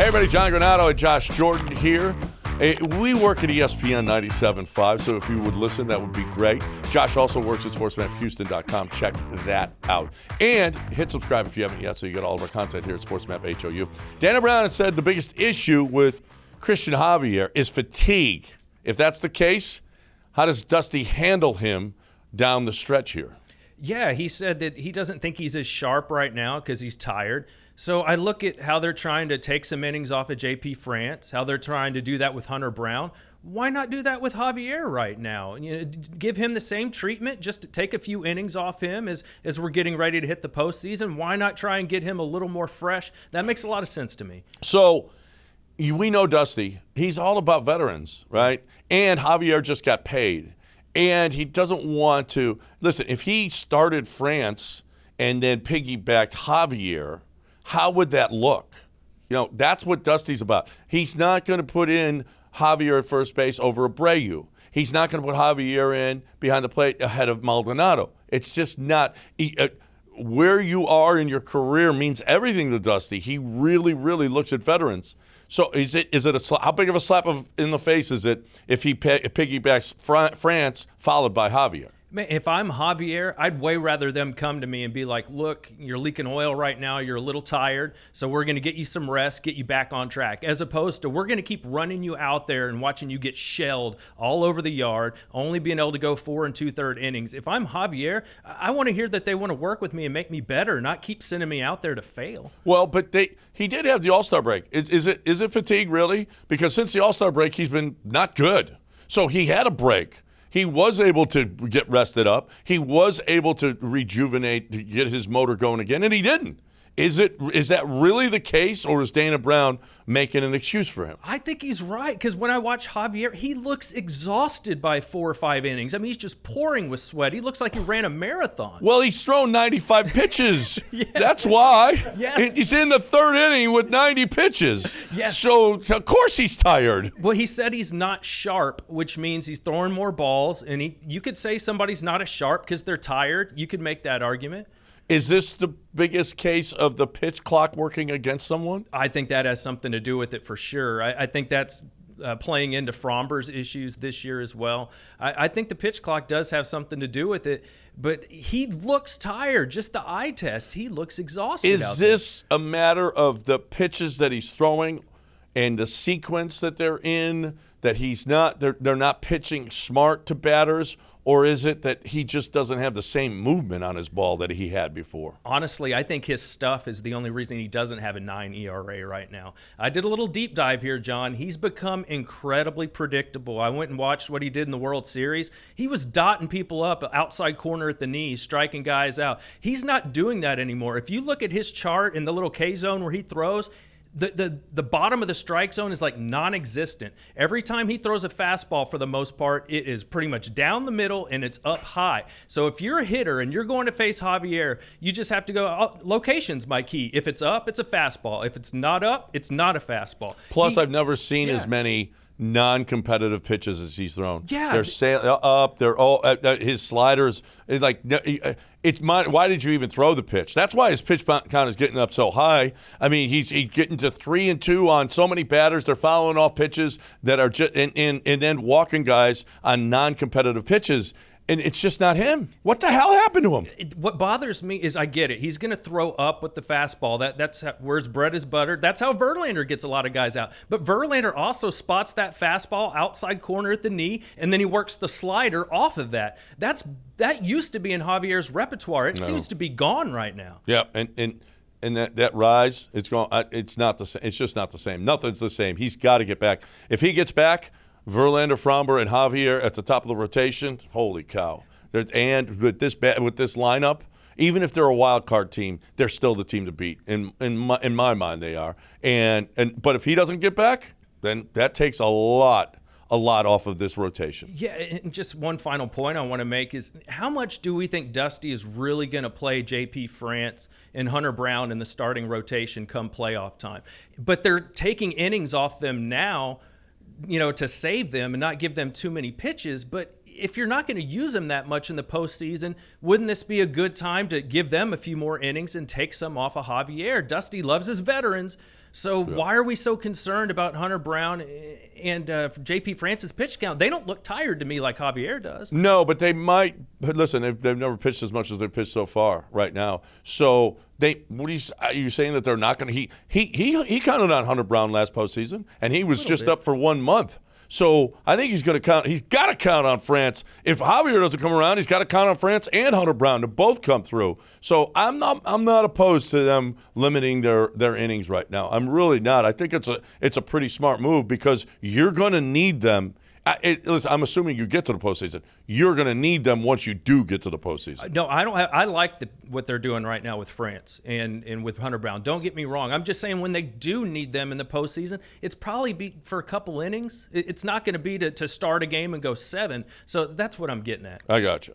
Hey everybody, John Granato and Josh Jordan here. We work at ESPN 97.5, so if you would listen, that would be great. Josh also works at sportsmaphouston.com. Check that out. And hit subscribe if you haven't yet, so you get all of our content here at SportsMap HOU. Dana Brown had said the biggest issue with Cristian Javier is fatigue. If that's the case, how does Dusty handle him down the stretch here? Yeah, he said that he doesn't think he's as sharp right now because he's tired. So I look at how they're trying to take some innings off of JP France, how they're trying to do that with Hunter Brown. Why not do that with Javier right now? Give him the same treatment, just to take a few innings off him as we're getting ready to hit the postseason. Why not try and get him a little more fresh? That makes a lot of sense to me. So we know Dusty. He's all about veterans, right? And Javier just got paid. And he doesn't want to – listen, if he started France and then piggybacked Javier, how would that look? That's what Dusty's about. He's not going to put in Javier at first base over Abreu. He's not going to put Javier in behind the plate ahead of Maldonado. It's just not where you are in your career means everything to Dusty. He really, really looks at veterans. So is it how big of a slap in the face is it if he piggybacks France followed by Javier? Man, if I'm Javier, I'd way rather them come to me and be like, look, you're leaking oil right now. You're a little tired, so we're going to get you some rest, get you back on track, as opposed to we're going to keep running you out there and watching you get shelled all over the yard, only being able to go 4 2/3 innings. If I'm Javier, I want to hear that they want to work with me and make me better, not keep sending me out there to fail. Well, but he did have the All-Star break. Is it fatigue, really? Because since the All-Star break, he's been not good. So he had a break. He was able to get rested up. He was able to rejuvenate, to get his motor going again, and he didn't. Is that really the case, or is Dana Brown making an excuse for him? I think he's right, because when I watch Javier, he looks exhausted by 4 or 5 innings. I mean, he's just pouring with sweat. He looks like he ran a marathon. Well, he's thrown 95 pitches. Yes. That's why. Yes. He's in the 3rd inning with 90 pitches. Yes. So, of course he's tired. Well, he said he's not sharp, which means he's throwing more balls. And you could say somebody's not as sharp because they're tired. You could make that argument. Is this the biggest case of the pitch clock working against someone? I think that has something to do with it for sure. I think that's playing into Fromber's issues this year as well. I think the pitch clock does have something to do with it, but he looks tired. Just the eye test, he looks exhausted. Is this a matter of the pitches that he's throwing and the sequence that they're in, that they're not pitching smart to batters? Or is it that he just doesn't have the same movement on his ball that he had before? Honestly, I think his stuff is the only reason he doesn't have a 9 ERA right now. I did a little deep dive here, John. He's become incredibly predictable. I went and watched what he did in the World Series. He was dotting people up outside corner at the knees, striking guys out. He's not doing that anymore. If you look at his chart in the little K zone where he throws, the bottom of the strike zone is like non-existent. Every time he throws a fastball, for the most part, it is pretty much down the middle and it's up high. So if you're a hitter and you're going to face Javier, you just have to go, location's my key. If it's up, it's a fastball. If it's not up, it's not a fastball. Plus, I've never seen as many non-competitive pitches as he's thrown. Yeah. They're up. They're all his sliders. Why did you even throw the pitch? That's why his pitch count is getting up so high. I mean, he's getting to 3 and 2 on so many batters. They're following off pitches that are just and then walking guys on non-competitive pitches. And it's just not him. What the hell happened to him? What bothers me is I get it. He's going to throw up with the fastball. That's where his bread is buttered. That's how Verlander gets a lot of guys out. But Verlander also spots that fastball outside corner at the knee, and then he works the slider off of that. That used to be in Javier's repertoire. It seems to be gone right now. Yeah, and that rise, it's gone. It's not the same. It's just not the same. Nothing's the same. He's got to get back. If he gets back, Verlander, Fromber, and Javier at the top of the rotation, holy cow. And with this lineup, even if they're a wild card team, they're still the team to beat. In my mind, they are. But if he doesn't get back, then that takes a lot off of this rotation. Yeah, and just one final point I want to make is how much do we think Dusty is really going to play JP France and Hunter Brown in the starting rotation come playoff time? But they're taking innings off them now, to save them and not give them too many pitches. But if you're not going to use them that much in the postseason, wouldn't this be a good time to give them a few more innings and take some off of Javier? Dusty loves his veterans, So why are we so concerned about Hunter Brown and J.P. Francis' pitch count? They don't look tired to me like Javier does. No, but they might. But listen, they've never pitched as much as they've pitched so far right now. So are you saying that they're not going to? He counted on Hunter Brown last postseason, and he was just up for 1 month. So I think he's going to count. He's got to count on France. If Javier doesn't come around, he's got to count on France and Hunter Brown to both come through. So I'm not opposed to them limiting their innings right now. I'm really not. I think it's a pretty smart move because you're going to need them. Listen, I'm assuming you get to the postseason. You're going to need them once you do get to the postseason. No, I don't. I like what they're doing right now with France and with Hunter Brown. Don't get me wrong. I'm just saying when they do need them in the postseason, it's probably be for a couple innings. It's not going to be to start a game and go 7. So that's what I'm getting at. I gotcha.